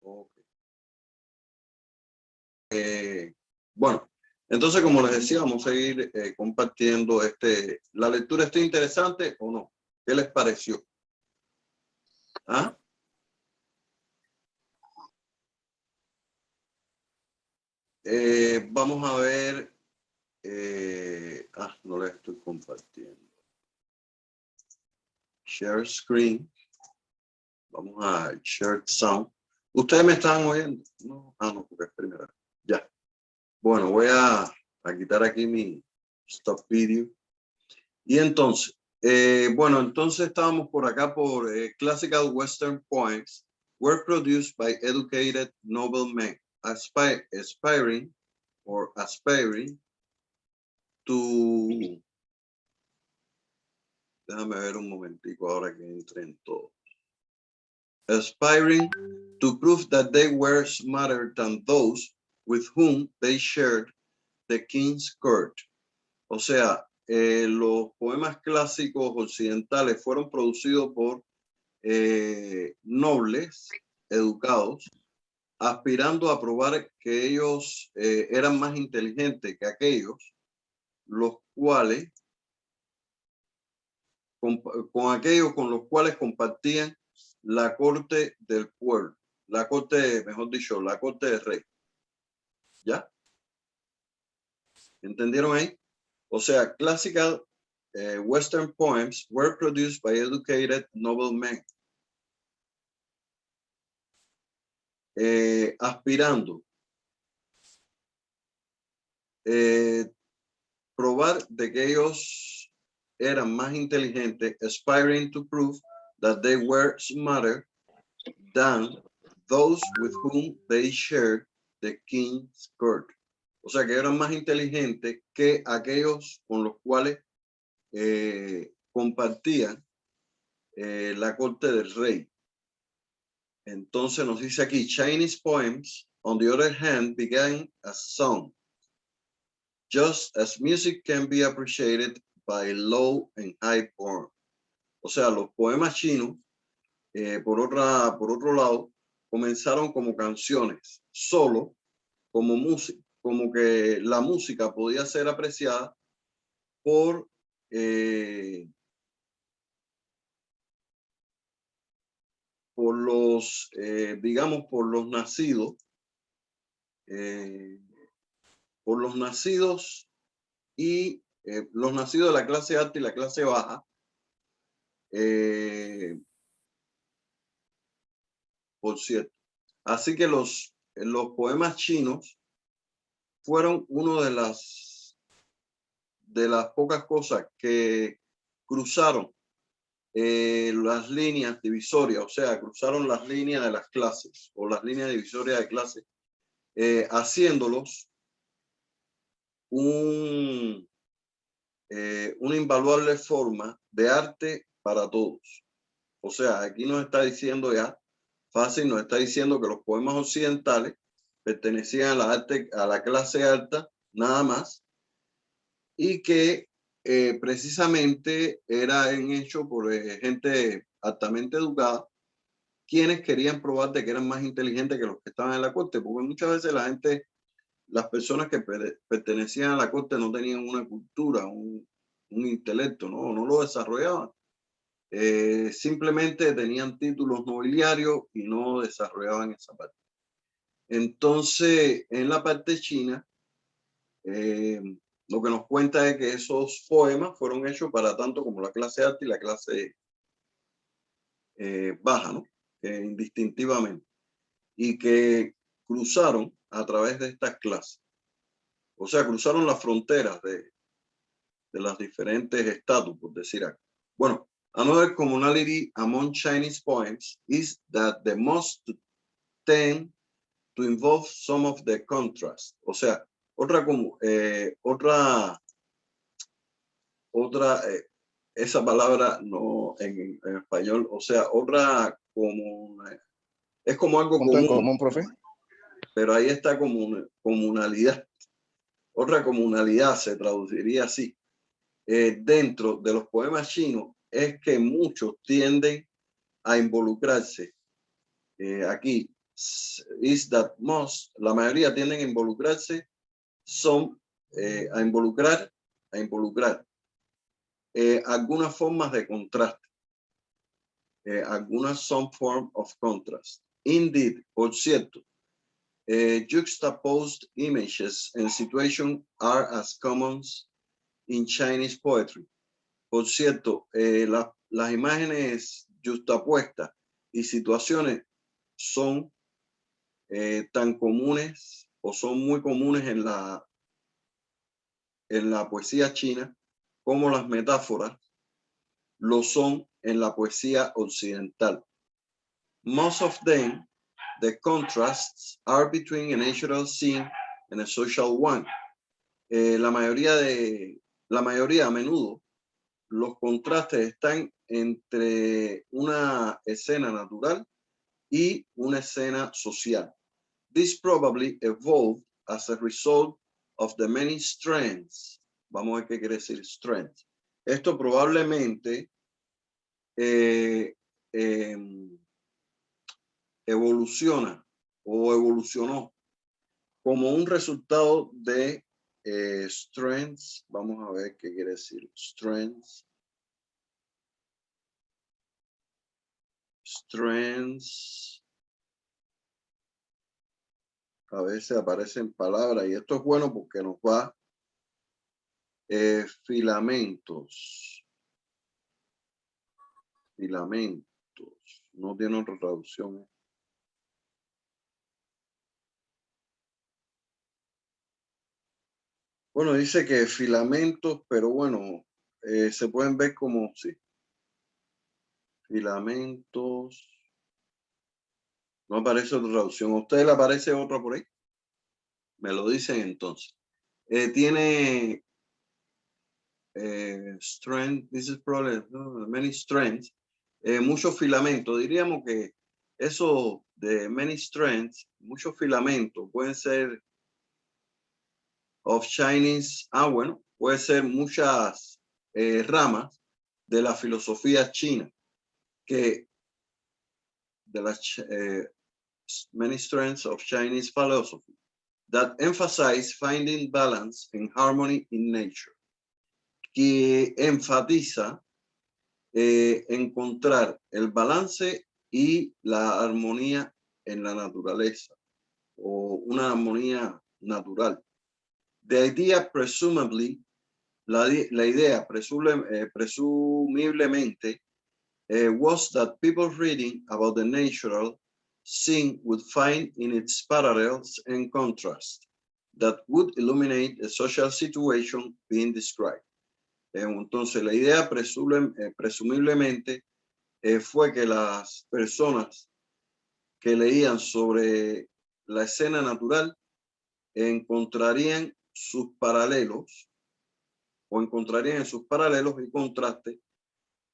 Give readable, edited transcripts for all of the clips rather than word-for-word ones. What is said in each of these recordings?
Okay. Bueno, entonces, como les decía, vamos a seguir compartiendo ¿La lectura está interesante o no? ¿Qué les pareció? ¿Ah? Vamos a ver. No la estoy compartiendo. Share screen. Vamos a share sound. ¿Ustedes me están oyendo? No, no, porque es primera. Ya. Bueno, voy a quitar aquí mi stop video. Y entonces, bueno, entonces estábamos por acá por classical Western poems were produced by educated noblemen aspiring to... Déjame ver un momentico ahora que entre en todo. Aspiring to prove that they were smarter than those with whom they shared the king's court. O sea, los poemas clásicos occidentales fueron producidos por nobles educados, aspirando a probar que ellos eran más inteligentes que aquellos, los cuales, con aquellos con los cuales compartían la corte del pueblo, la corte, mejor dicho, la corte del rey. ¿Ya? ¿Entendieron ahí? O sea, classical Western poems were produced by educated noblemen. Aspirando probar de que ellos eran más inteligentes, aspiring to prove that they were smarter than those with whom they shared the king's court. O sea, que eran más inteligentes que aquellos con los cuales compartían la corte del rey. Entonces nos dice aquí, Chinese poems, on the other hand, began as song. Just as music can be appreciated by low and high born. O sea, los poemas chinos, por otro lado, comenzaron como canciones, solo como música, como que la música podía ser apreciada por los, digamos, por los nacidos y los nacidos de la clase alta y la clase baja, por cierto. Así que los poemas chinos fueron una de las pocas cosas que cruzaron las líneas divisorias, o sea, cruzaron las líneas de las clases o las líneas divisorias de clases, haciéndolos una invaluable forma de arte para todos. O sea, aquí nos está diciendo ya, fácil, nos está diciendo que los poemas occidentales pertenecían a la clase alta, nada más, y que precisamente eran hechos por gente altamente educada, quienes querían probar de que eran más inteligentes que los que estaban en la corte, porque muchas veces las personas que pertenecían a la corte no tenían una cultura, un intelecto, no lo desarrollaban. Simplemente tenían títulos nobiliarios y no desarrollaban esa parte. Entonces, en la parte china, lo que nos cuenta es que esos poemas fueron hechos para tanto como la clase alta y la clase baja, ¿no? Indistintivamente. Y que cruzaron a través de estas clases. O sea, cruzaron las fronteras de las diferentes estatus, por decir algo. Bueno, another commonality among Chinese poems is that the most tend to involve some of the contrast. O sea, esa palabra no en español, o sea, otra como, es como algo común, profe. Pero ahí está como comunalidad. Otra comunalidad se traduciría así. Dentro de los poemas chinos es que muchos tienden a involucrarse aquí is that la mayoría tienden a involucrarse, a involucrar algunas formas de contraste, algunas some form of contrast. Indeed, por cierto, juxtaposed images and situations are as common in Chinese poetry. Por cierto, las imágenes juxtapuestas y situaciones son tan comunes o son muy comunes en la poesía china como las metáforas lo son en la poesía occidental. Most of them, the contrasts are between a natural scene and a social one. La mayoría a menudo, los contrastes están entre una escena natural y una escena social. This probably evolved as a result of the many strengths. Vamos a ver qué quiere decir strength. Esto probablemente evolucionó como un resultado de strengths. Vamos a ver qué quiere decir strengths. A veces aparecen palabras y esto es bueno porque nos va filamentos. No tiene otra traducción. Bueno, dice que filamentos, pero bueno, se pueden ver como sí. Filamentos. No aparece otra traducción. ¿A usted le aparece otra por ahí? Me lo dicen entonces. Tiene strength, this is probably many strengths, muchos filamentos. Diríamos que eso de many strengths, muchos filamentos, pueden ser of Chinese, bueno, puede ser muchas ramas de la filosofía china, que de las many strengths of Chinese philosophy that emphasize finding balance and harmony in nature, que enfatiza encontrar el balance y la armonía en la naturaleza, o una armonía natural. The idea presumably, la idea presumiblemente was that people reading about the natural scene would find in its parallels and contrast that would illuminate a social situation being described. Entonces, la idea presumiblemente fue que las personas que leían sobre la escena natural encontrarían sus paralelos o encontrarían en sus paralelos y contrastes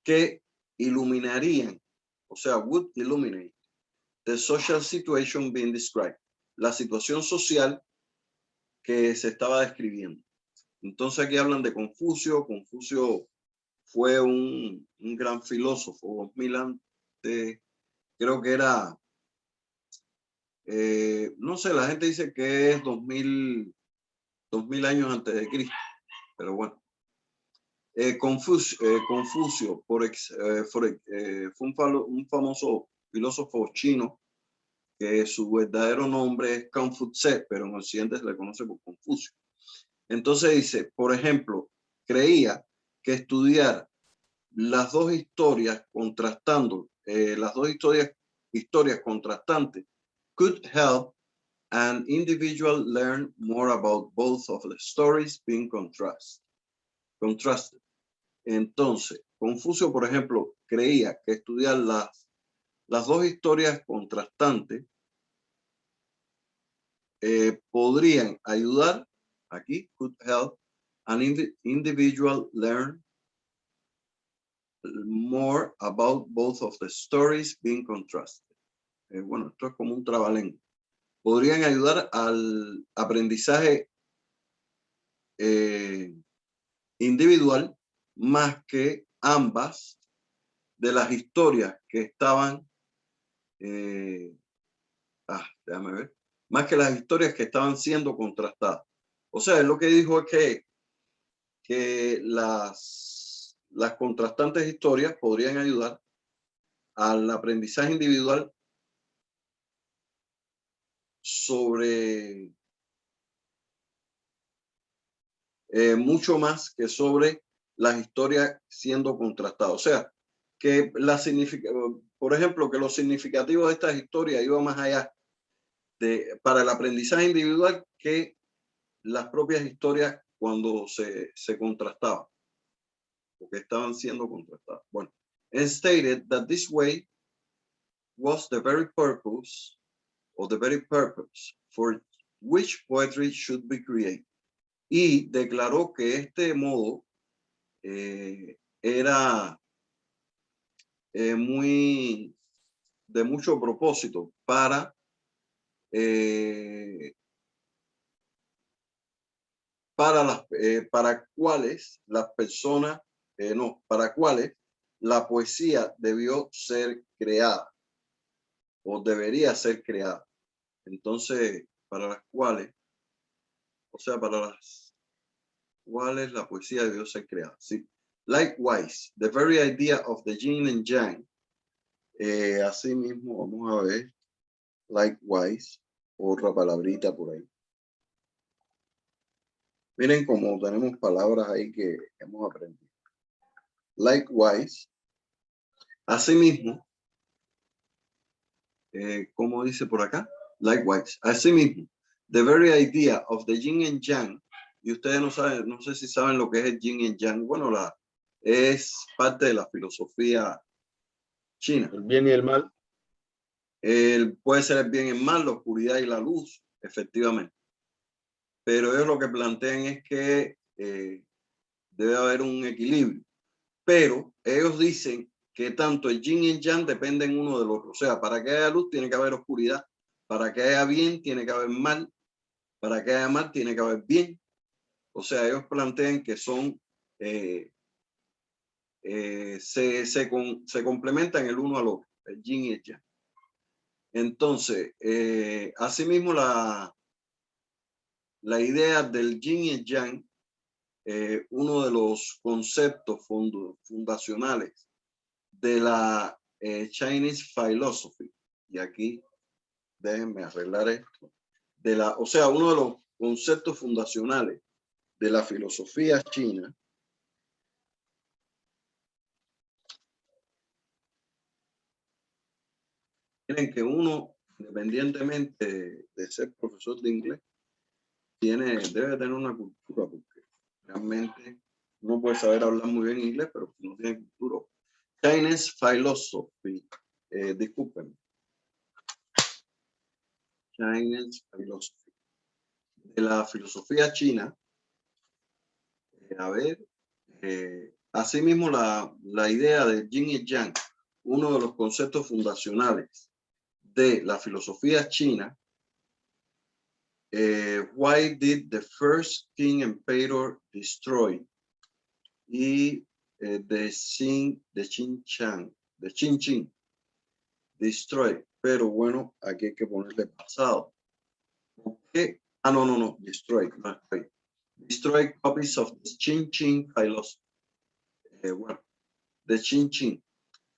que iluminarían, o sea, would illuminate the social situation being described, la situación social que se estaba describiendo. Entonces aquí hablan de Confucio. Confucio fue un gran filósofo, 2000 antes, creo que era, no sé, la gente dice que es 2000 años antes de Cristo, pero bueno. Confucio fue un famoso filósofo chino que su verdadero nombre es Confucio, pero en Occidente se le conoce por Confucio. Entonces dice, por ejemplo, creía que estudiar las dos historias contrastando, las dos historias contrastantes could help an individual learn more about both of the stories being contrasted. Entonces, Confucio, por ejemplo, creía que estudiar las dos historias contrastantes podrían ayudar, aquí, could help an individual learn more about both of the stories being contrasted. Bueno, esto es como un trabalengua. Podrían ayudar al aprendizaje individual más que ambas de las historias que estaban déjame ver, más que las historias que estaban siendo contrastadas. O sea, él lo que dijo es que las contrastantes historias podrían ayudar al aprendizaje individual sobre mucho más que sobre las historias siendo contrastadas. O sea, que por ejemplo, que lo significativo de estas historias iba más allá para el aprendizaje individual que las propias historias cuando se contrastaban, porque estaban siendo contrastadas. Bueno, and stated that this way was the very purpose for which poetry should be created. Y declaró que este modo era de mucho propósito para cuales las personas, para cuales la poesía debió ser creada o debería ser creada. Entonces, para las cuales la poesía debió ser creada. Sí. Likewise, the very idea of the yin and yang. Así mismo, vamos a ver. Likewise, otra palabrita por ahí. Miren cómo tenemos palabras ahí que hemos aprendido. Likewise, asimismo, ¿cómo dice por acá? Likewise, asimismo, the very idea of the yin and yang, y ustedes no sé si saben lo que es el yin and yang. Bueno, es parte de la filosofía china. El bien y el mal. Puede ser el bien y el mal, la oscuridad y la luz, efectivamente. Pero ellos lo que plantean es que debe haber un equilibrio. Pero ellos dicen que tanto el yin y el yang dependen uno del otro. O sea, para que haya luz tiene que haber oscuridad. Para que haya bien tiene que haber mal. Para que haya mal tiene que haber bien. O sea, ellos plantean que son se complementan el uno al otro, el yin y el yang. Entonces, asimismo la idea del yin y el yang, uno de los conceptos fundacionales de la Chinese philosophy, y aquí déjenme arreglar esto, o sea, uno de los conceptos fundacionales de la filosofía china tienen que uno, independientemente de ser profesor de inglés, debe tener una cultura, porque realmente uno puede saber hablar muy bien inglés, pero no tiene cultura. Chinese philosophy, disculpen. Chinese philosophy. De la filosofía china, asimismo la idea de yin y yang, uno de los conceptos fundacionales de la filosofía china. Why did the first king emperor destroy? Y the Qin destroy. Pero bueno, aquí hay que ponerle pasado. ¿Qué? No, destroy. Destroy copies of the Qin philosophy. Bueno, the Qin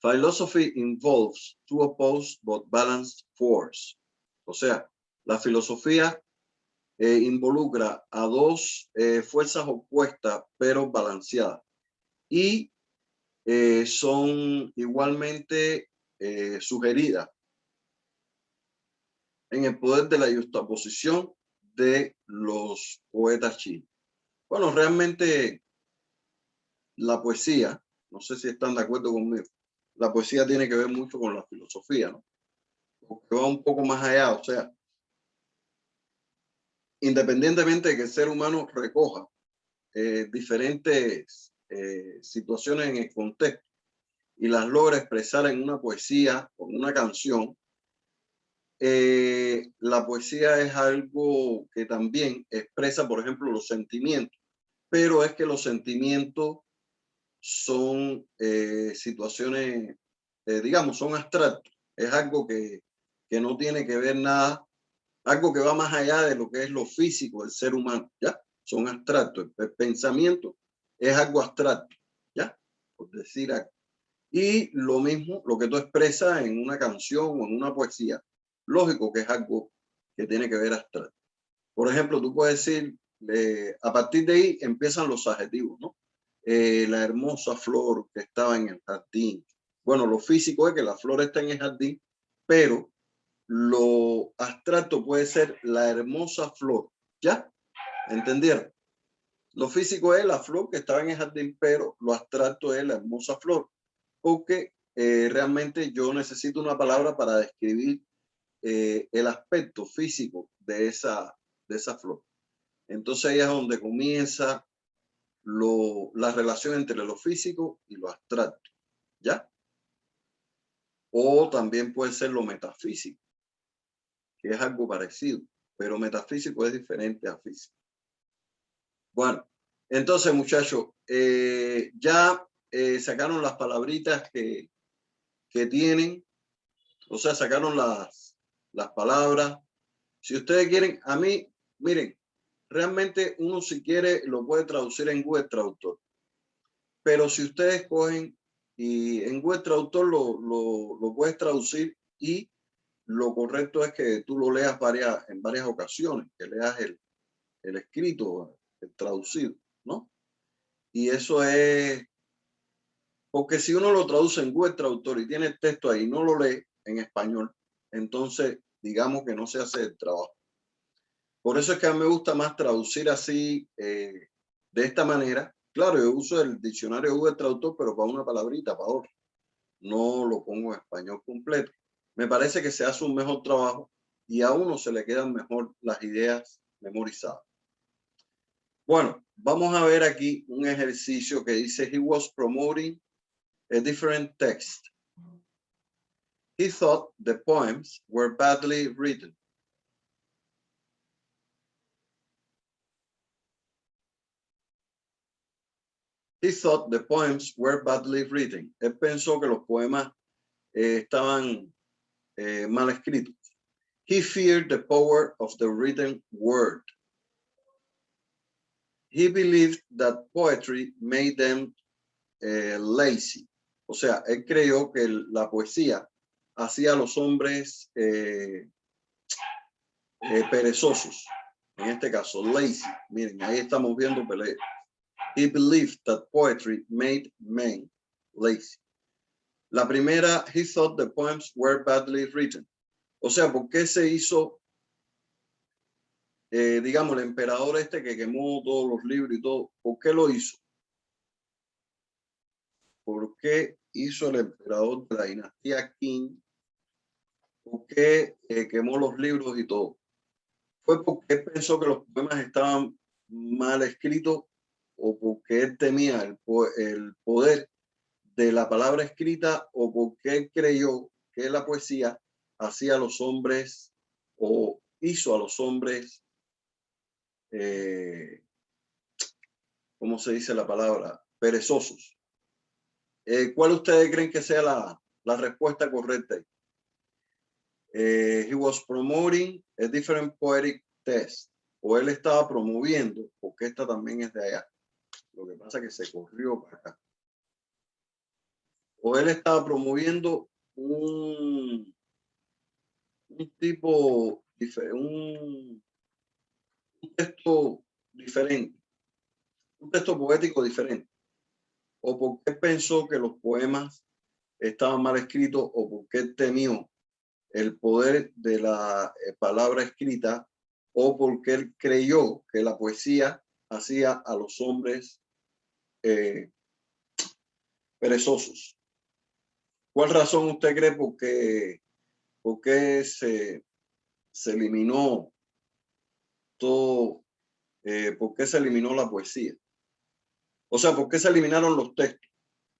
philosophy involves two opposed but balanced forces. O sea, la filosofía involucra a dos fuerzas opuestas pero balanceadas, y son igualmente sugeridas en el poder de la juxtaposición de los poetas chinos. Bueno, realmente la poesía, no sé si están de acuerdo conmigo, la poesía tiene que ver mucho con la filosofía, ¿no? Porque va un poco más allá. O sea, independientemente de que el ser humano recoja diferentes situaciones en el contexto y las logra expresar en una poesía o en una canción, la poesía es algo que también expresa, por ejemplo, los sentimientos, pero es que los sentimientos son situaciones, digamos, son abstractos. Es algo que que no tiene que ver nada, algo que va más allá de lo que es lo físico del ser humano, ¿ya? Son abstractos. El pensamiento es algo abstracto, ¿ya? Por decir algo. Y lo mismo, lo que tú expresas en una canción o en una poesía, lógico que es algo que tiene que ver abstracto. Por ejemplo, tú puedes decir, a partir de ahí empiezan los adjetivos, ¿no? La hermosa flor que estaba en el jardín. Bueno, lo físico es que la flor está en el jardín, pero lo abstracto puede ser la hermosa flor, ¿ya? ¿Entendieron? Lo físico es la flor que estaba en el jardín, pero lo abstracto es la hermosa flor, porque realmente yo necesito una palabra para describir el aspecto físico de esa flor. Entonces ahí es donde comienza la relación entre lo físico y lo abstracto, ¿ya? O también puede ser lo metafísico, que es algo parecido, pero metafísico es diferente a físico. Bueno, entonces muchachos, ya sacaron las palabritas que tienen, o sea, sacaron las palabras. Si ustedes quieren, a mí, miren, realmente uno si quiere lo puede traducir en Google Traductor, pero si ustedes cogen y en Google Traductor lo puedes traducir, y lo correcto es que tú lo leas en varias ocasiones, que leas el escrito, el traducido, ¿no? Y eso es porque si uno lo traduce en Google Traductor y tiene el texto ahí y no lo lee en español, entonces digamos que no se hace el trabajo. Por eso es que a mí me gusta más traducir así, de esta manera. Claro, yo uso el diccionario Google Traductor, pero para una palabrita, para otra. No lo pongo en español completo. Me parece que se hace un mejor trabajo y a uno se le quedan mejor las ideas memorizadas. Bueno, vamos a ver aquí un ejercicio que dice: he was promoting a different text. He thought the poems were badly written. He thought the poems were badly written. Él pensó que los poemas estaban mal escritos. He feared the power of the written word. He believed that poetry made them lazy. O sea, él creyó que la poesía hacía a los hombres perezosos. En este caso, lazy. Miren, ahí estamos viendo pelea. He believed that poetry made men lazy. La primera, he thought the poems were badly written. O sea, ¿por qué se hizo, digamos, el emperador este que quemó todos los libros y todo? ¿Por qué lo hizo? ¿Por qué hizo el emperador de la dinastía Qing? ¿Por qué quemó los libros y todo? ¿Fue porque él pensó que los poemas estaban mal escritos, o porque él temía el poder de la palabra escrita, o porque él creyó que la poesía hacía a los hombres, o hizo a los hombres, ¿cómo se dice la palabra? Perezosos? ¿Cuál ustedes creen que sea la respuesta correcta? He was promoting a different poetic text. O él estaba promoviendo, porque esta también es de allá. Lo que pasa es que se corrió para acá. O él estaba promoviendo un tipo, un texto diferente, un texto poético diferente. O porque pensó que los poemas estaban mal escritos, o porque temió el poder de la palabra escrita, o porque él creyó que la poesía hacía a los hombres perezosos. ¿Cuál razón usted cree por qué se eliminó todo? ¿Por qué se eliminó la poesía? O sea, ¿por qué se eliminaron los textos,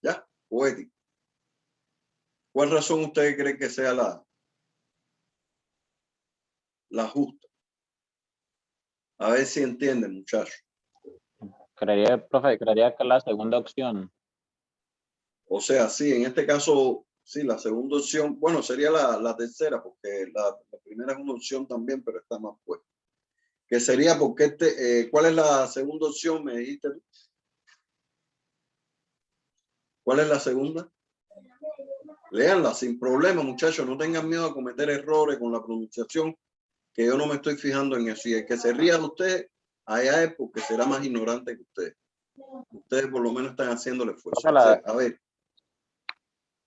ya, poéticos? ¿Cuál razón usted cree que sea la justa? A ver si entienden, muchachos. Profe, creería que la segunda opción. O sea, sí, en este caso Sí, la segunda opción, bueno, sería la tercera, porque la primera es una opción también, pero está más puesta. Que sería porque ¿cuál es la segunda opción? Me dijiste tú. ¿Cuál es la segunda? Léanla sin problema, muchachos. No tengan miedo a cometer errores con la pronunciación, que yo no me estoy fijando en eso. Y el que se ría de ustedes, allá es porque será más ignorante que ustedes. Ustedes por lo menos están haciendo el esfuerzo. O sea, a ver,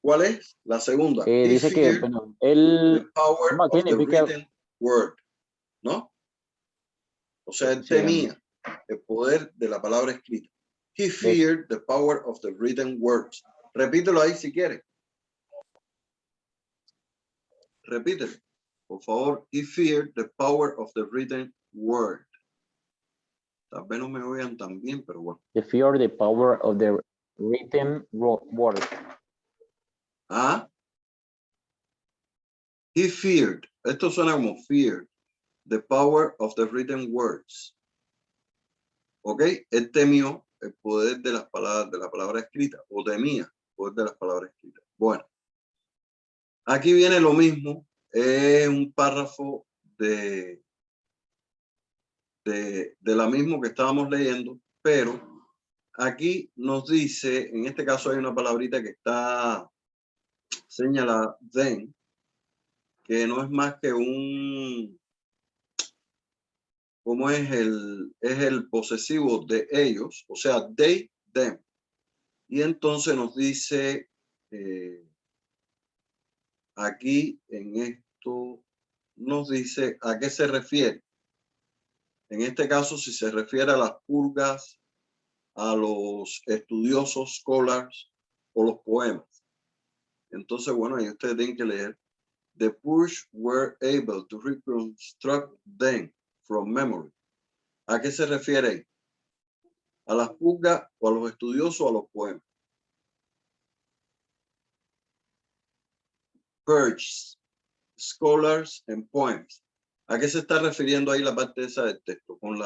¿cuál es la segunda? Dice que, bueno, el the power ¿qué of the significa? written word, ¿no? O sea, él Sí, temía el poder de la palabra escrita. He feared the power of the written words. Repítelo ahí si quieres. Repítelo, por favor. He feared the power of the written word. Tal vez no me oigan tan bien, pero bueno. He feared the power of the written word. Ah. He feared. Esto suena como feared. The power of the written words. ¿Ok? Él temió el poder de las palabras, de la palabra escrita, o temía el poder de las palabras escritas. Bueno, aquí viene lo mismo. Es un párrafo de la misma que estábamos leyendo, pero aquí nos dice, en este caso hay una palabrita que está señalada, then, que no es más que un, como es el posesivo de ellos, o sea, they, them. Y entonces nos dice aquí en esto, nos dice a qué se refiere. En este caso, si se refiere a las purgas, a los estudiosos, scholars o los poemas. Entonces, bueno, ahí ustedes tienen que leer. The purge were able to reconstruct them from memory. ¿A qué se refiere? ¿A las purgas o a los estudiosos o a los poemas? Purges, scholars and poems. ¿A qué se está refiriendo ahí la parte esa del texto? Con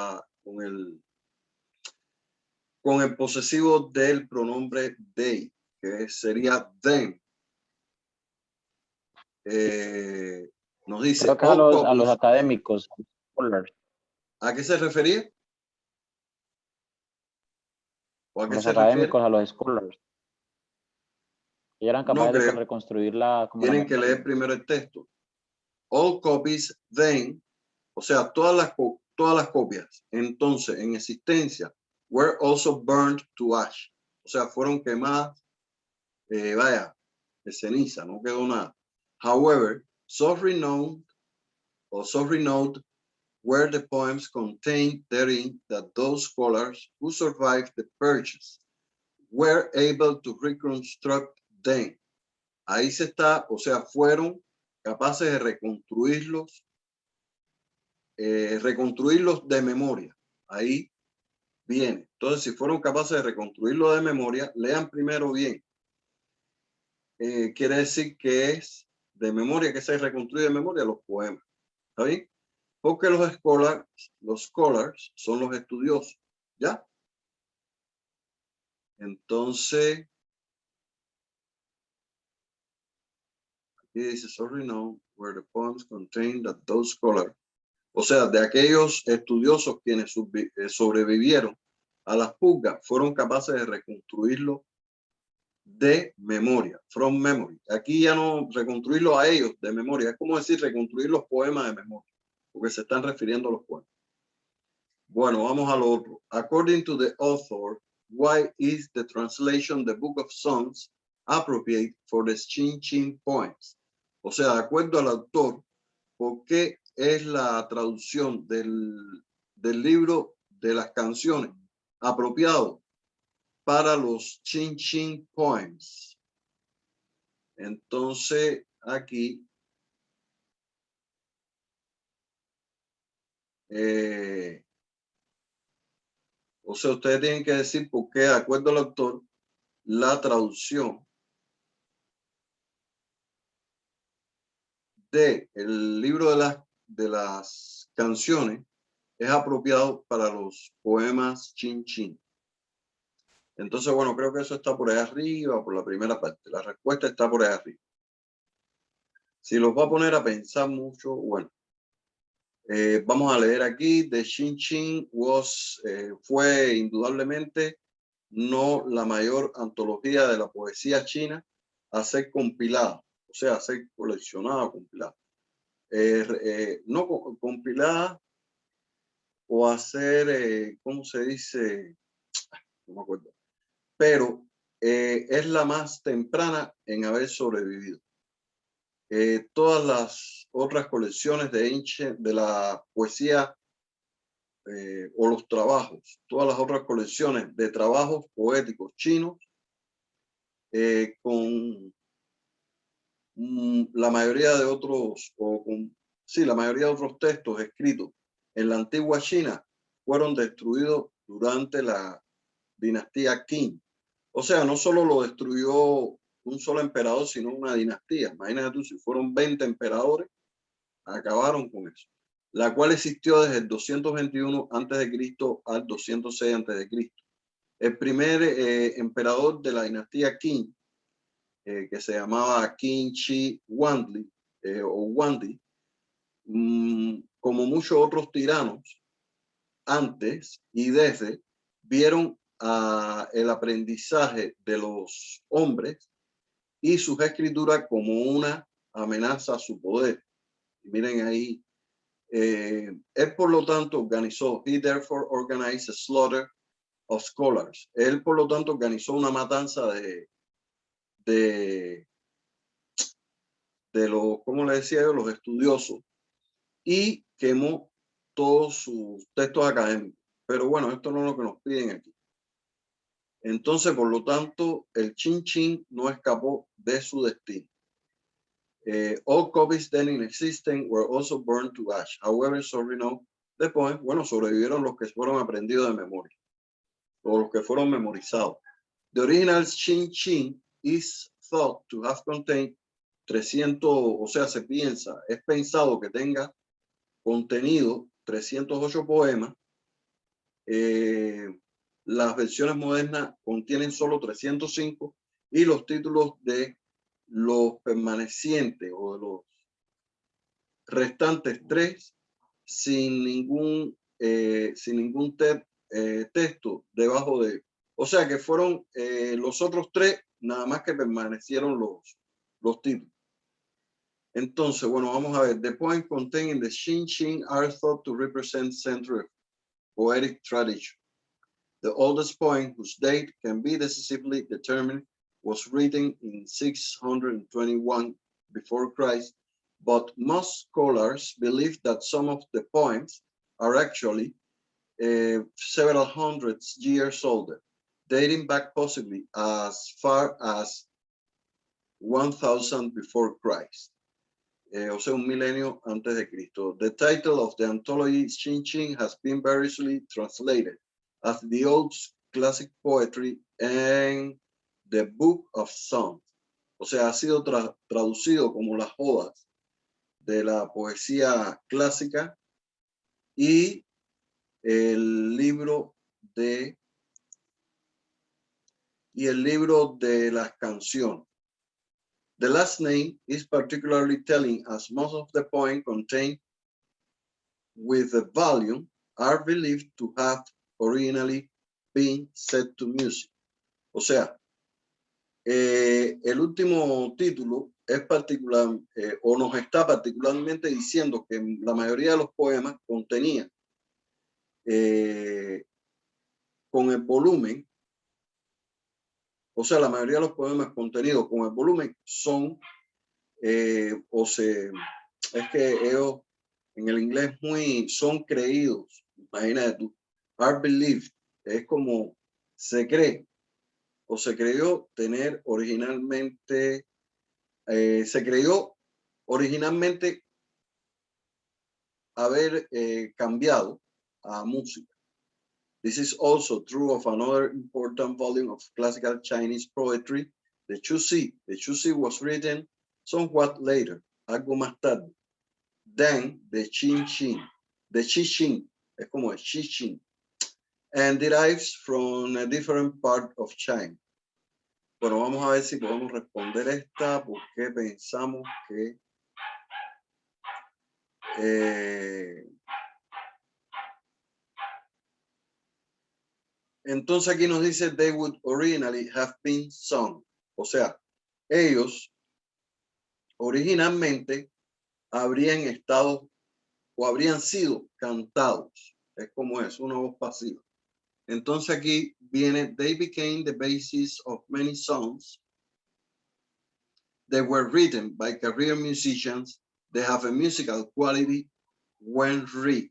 el posesivo del pronombre they, que sería them. Nos dice Creo que a los académicos, scholars. ¿A qué se refería? ¿O a qué Los se refiere? académicos, a los scholars. Y eran capaces No creo. de reconstruirla como Tienen que leer primero el texto. All copies then, o sea, todas las copias entonces en existencia were also burned to ash. O sea, fueron quemadas, vaya, de ceniza, no quedó nada. However, so renowned were the poems contained therein that those scholars who survived the purges were able to reconstruct them. Ahí se está, o sea, fueron capaces de reconstruirlos de memoria. Ahí viene. Entonces, si fueron capaces de reconstruirlo de memoria, lean primero bien. Quiere decir que es de memoria, que se reconstruye de memoria los poemas. ¿Está bien? Porque los scholars son los estudiosos. ¿Ya? Entonces, aquí dice, sorry, no, where the poems contain that those scholars, o sea, de aquellos estudiosos quienes sobrevivieron a las purgas, fueron capaces de reconstruirlo de memoria, from memory. Aquí ya no reconstruirlo a ellos de memoria, es como decir reconstruir los poemas de memoria, porque se están refiriendo a los poemas. Bueno, vamos al otro. According to the author, why is the translation the Book of Songs appropriate for the Chin Chin poems? O sea, de acuerdo al autor, ¿por qué es la traducción del libro de las canciones apropiado para los Chin Chin poems? Entonces, aquí o sea, ustedes tienen que decir por qué, de acuerdo al autor, la traducción del libro de las canciones es apropiado para los poemas Chin Chin. Entonces, bueno, creo que eso está por ahí arriba, por la primera parte. La respuesta está por ahí arriba. Si los va a poner a pensar mucho, bueno. Vamos a leer aquí. The Xin Xin fue indudablemente no la mayor antología de la poesía china a ser compilada, o sea, a ser coleccionada o compilada. No compilada o a ser, ¿cómo se dice? No me acuerdo. Pero es la más temprana en haber sobrevivido. Todas las otras colecciones de la poesía o los trabajos, todas las otras colecciones de trabajos poéticos chinos con la mayoría de otros, la mayoría de otros textos escritos en la antigua China fueron destruidos durante la dinastía Qing. O sea, no solo lo destruyó un solo emperador, sino una dinastía. Imagínate tú, si fueron 20 emperadores, acabaron con eso. La cual existió desde el 221 a.C. al 206 a.C. El primer emperador de la dinastía Qing, que se llamaba Qin Shi Huangdi, o Huangdi, como muchos otros tiranos antes y desde, vieron el aprendizaje de los hombres y sus escrituras como una amenaza a su poder. Y miren ahí, él por lo tanto organizó, he therefore organized a slaughter of scholars. Él por lo tanto organizó una matanza de los, ¿cómo le decía yo? Los estudiosos, y quemó todos sus textos académicos. Pero bueno, esto no es lo que nos piden aquí. Entonces, por lo tanto, el Chin Chin no escapó de su destino. All copies then in existence were also burned to ash. However, sorry, no. The point, bueno, sobrevivieron los que fueron aprendidos de memoria, o los que fueron memorizados. The original Chin Chin is thought to have contained 300, o sea, se piensa, es pensado que tenga contenido 308 poemas. Las versiones modernas contienen solo 305 y los títulos de los permanecientes o de los restantes 3 sin ningún texto debajo de, o sea que fueron los otros 3 nada más que permanecieron los títulos. Entonces, bueno, vamos a ver. The poems contained in the Xin Xin are thought to represent century of poetic tradition. The oldest poem, whose date can be decisively determined, was written in 621 before Christ, but most scholars believe that some of the poems are actually several hundred years older, dating back possibly as far as 1000 before Christ. O sea, un milenio antes de Cristo. The title of the anthology, Xin Xin, has been variously translated as the old classic poetry and the book of songs. O sea, ha sido traducido como las odas de la poesía clásica y el libro de las canciones. The last name is particularly telling, as most of the poems contained with the volume are believed to have originally been set to music. O sea, el último título es particular, o nos está particularmente diciendo que la mayoría de los poemas contenían con el volumen, o sea, la mayoría de los poemas contenidos con el volumen son, es que ellos en el inglés son creídos, imagínate tú, are believed, es como se cree, o se creyó tener originalmente, se creyó originalmente haber cambiado a música. This is also true of another important volume of classical Chinese poetry, the Chuzi. The Chuzi was written somewhat later, algo más tarde, than the Qin Xin. The Qi Xin, es como el Qi Xin. and derives from a different part of China. Bueno, vamos a ver si podemos responder esta, porque pensamos que entonces aquí nos dice they would originally have been sung. O sea, ellos originalmente habrían estado o habrían sido cantados. Es como es, una voz pasiva. Entonces aquí viene, they became the basis of many songs that were written by career musicians that have a musical quality when read.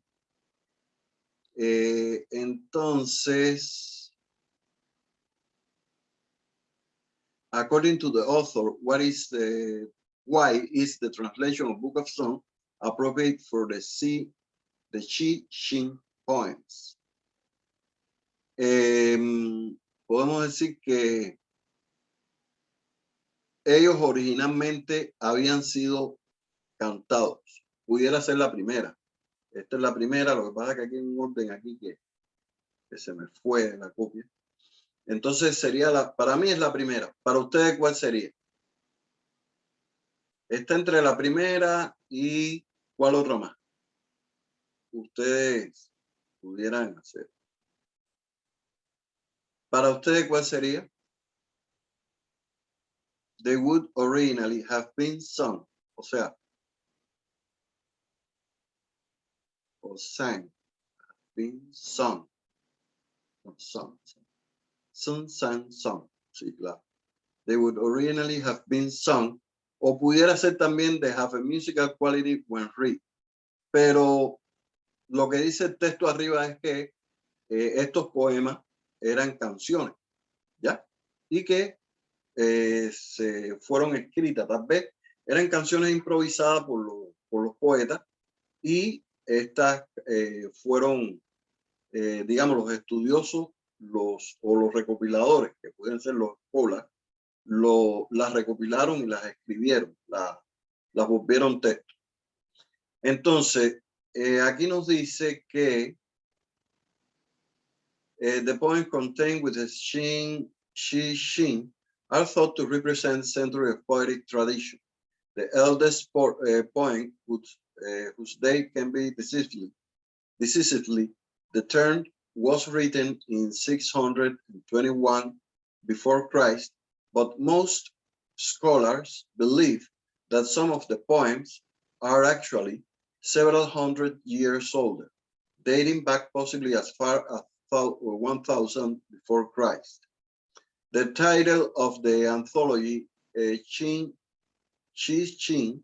Entonces, according to the author, why is the translation of Book of Song appropriate for the Qi Xin poems? Podemos decir que ellos originalmente habían sido cantados. Pudiera ser la primera. Esta es la primera, lo que pasa es que aquí hay un orden aquí que se me fue de la copia. Entonces sería para mí es la primera. Para ustedes, ¿cuál sería? Está entre la primera y ¿cuál otra más? Ustedes pudieran hacer. Para ustedes, ¿cuál sería? They would originally have been sung. O sea, o sang, been sung. Sung. Sí, claro. They would originally have been sung. O pudiera ser también they have a musical quality when read. Pero lo que dice el texto arriba es que estos poemas eran canciones, ¿ya? Y que se fueron escritas, tal vez eran canciones improvisadas por los poetas y estas fueron, digamos, los estudiosos, los recopiladores, que pueden ser los escolas, las recopilaron y las escribieron, las volvieron texto. Entonces, aquí nos dice que the poems contained with the Qi Xin are thought to represent century of poetic tradition. The eldest poem whose date can be decisively determined was written in 621 before Christ, but most scholars believe that some of the poems are actually several hundred years older, dating back possibly as far as 1000 before Christ. The title of the anthology, Qi Xin,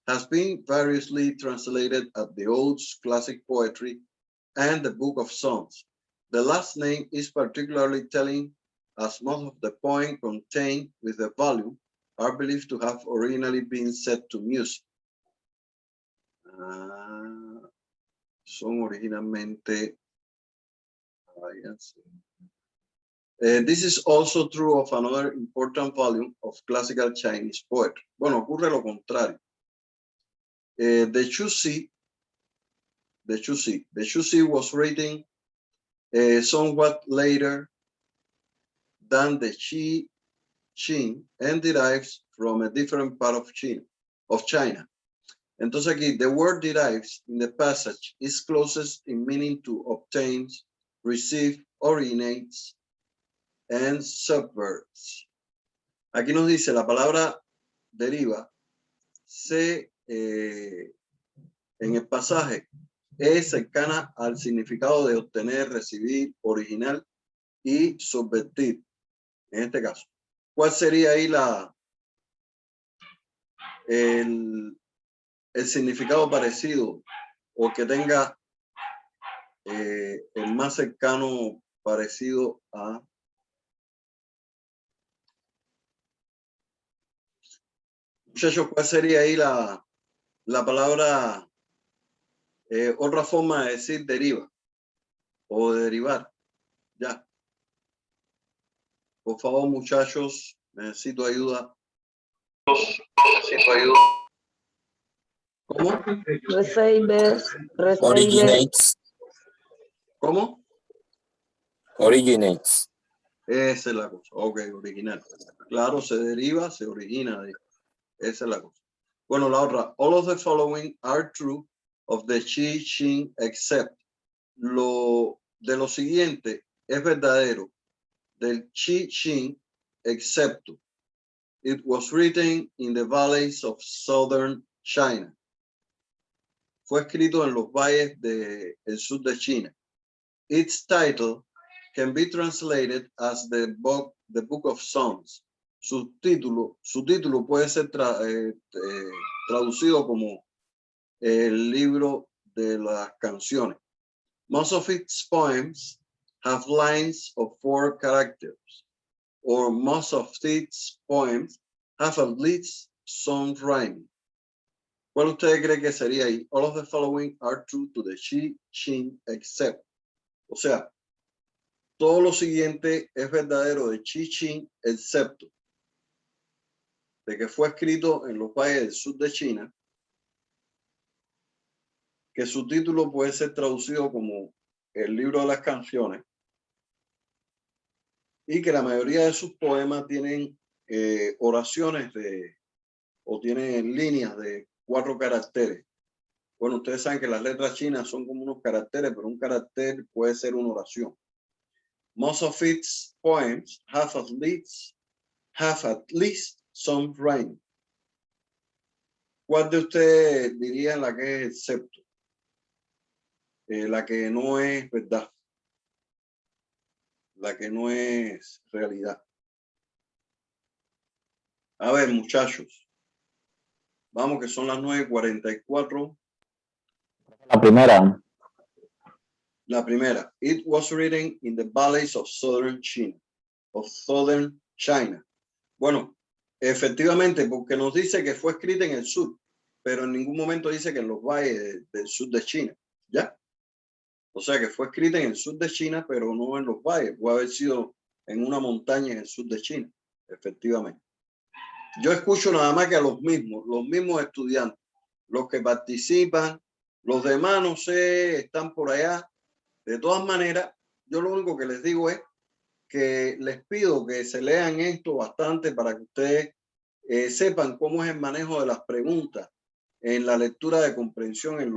has been variously translated as the Odes, Classic Poetry, and the Book of Songs. The last name is particularly telling, as most of the poems contained with the volume are believed to have originally been set to music. Son originalmente. This is also true of another important volume of classical Chinese poetry. Bueno, ocurre lo contrario. The Chuxi was written somewhat later than the Qi Xin and derives from a different part of China. Entonces aquí, the word derives in the passage is closest in meaning to obtains, receive, originates, and subverts. Aquí nos dice la palabra deriva, en el pasaje es cercana al significado de obtener, recibir, original y subvertir. En este caso, ¿cuál sería ahí el significado parecido o que tenga el más cercano parecido a? Muchachos, ¿cuál sería ahí la palabra, otra forma de decir deriva o de derivar? Ya. Por favor, muchachos, necesito ayuda. ¿Cómo? Receives. Originates. ¿Cómo? Originates. Esa es la cosa. Ok, original. Claro, se deriva, se origina de. Esa es la cosa. Bueno, la otra. All of the following are true of the Qi Xing except. De lo siguiente es verdadero del Qi Xing excepto. It was written in the valleys of southern China. Fue escrito en los valles del sur de China. Its title can be translated as the book of songs. Su título puede ser traducido como el libro de las canciones. Most of its poems have lines of 4 characters, or most of its poems have at least some rhyme. ¿Cuál usted cree que sería ahí? All of the following are true to the Qi Xing except. O sea, todo lo siguiente es verdadero de Qi Xing excepto de que fue escrito en los valles del sur de China, que su título puede ser traducido como el libro de las canciones y que la mayoría de sus poemas tienen oraciones o tienen líneas de 4 caracteres. Bueno, ustedes saben que las letras chinas son como unos caracteres, pero un carácter puede ser una oración. Most of its poems have at least some rhyme. ¿Cuál de ustedes diría la que es excepto? La que no es verdad. La que no es realidad. A ver, muchachos. Vamos, que son las 9:44. La primera. La primera. It was written in the valleys of southern China. Bueno, efectivamente, porque nos dice que fue escrita en el sur, pero en ningún momento dice que en los valles del sur de China. ¿Ya? O sea que fue escrita en el sur de China, pero no en los valles. Puede haber sido en una montaña en el sur de China, efectivamente. Yo escucho nada más que a los mismos estudiantes, los que participan, los demás no sé, están por allá. De todas maneras, yo lo único que les digo es que les pido que se lean esto bastante para que ustedes sepan cómo es el manejo de las preguntas en la lectura de comprensión en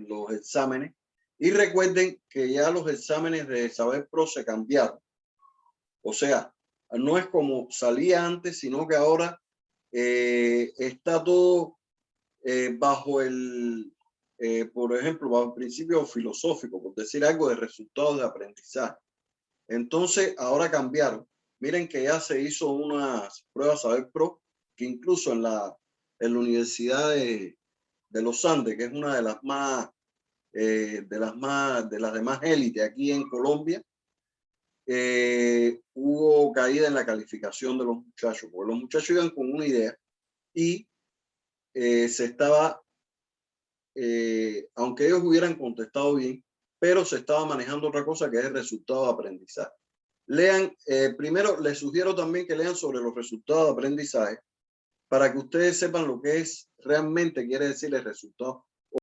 los exámenes. Y recuerden que ya los exámenes de Saber Pro se cambiaron. O sea, no es como salía antes, sino que ahora está todo bajo por ejemplo, bajo el principio filosófico, por decir algo, de resultados de aprendizaje. Entonces, ahora cambiaron. Miren que ya se hizo unas pruebas Saber Pro, que incluso en la Universidad de los Andes, que es una de las más de las demás élites aquí en Colombia, hubo caída en la calificación de los muchachos, porque los muchachos iban con una idea y se estaba, aunque ellos hubieran contestado bien, pero se estaba manejando otra cosa que es el resultado de aprendizaje. Lean, primero les sugiero también que lean sobre los resultados de aprendizaje para que ustedes sepan lo que es realmente quiere decir el resultado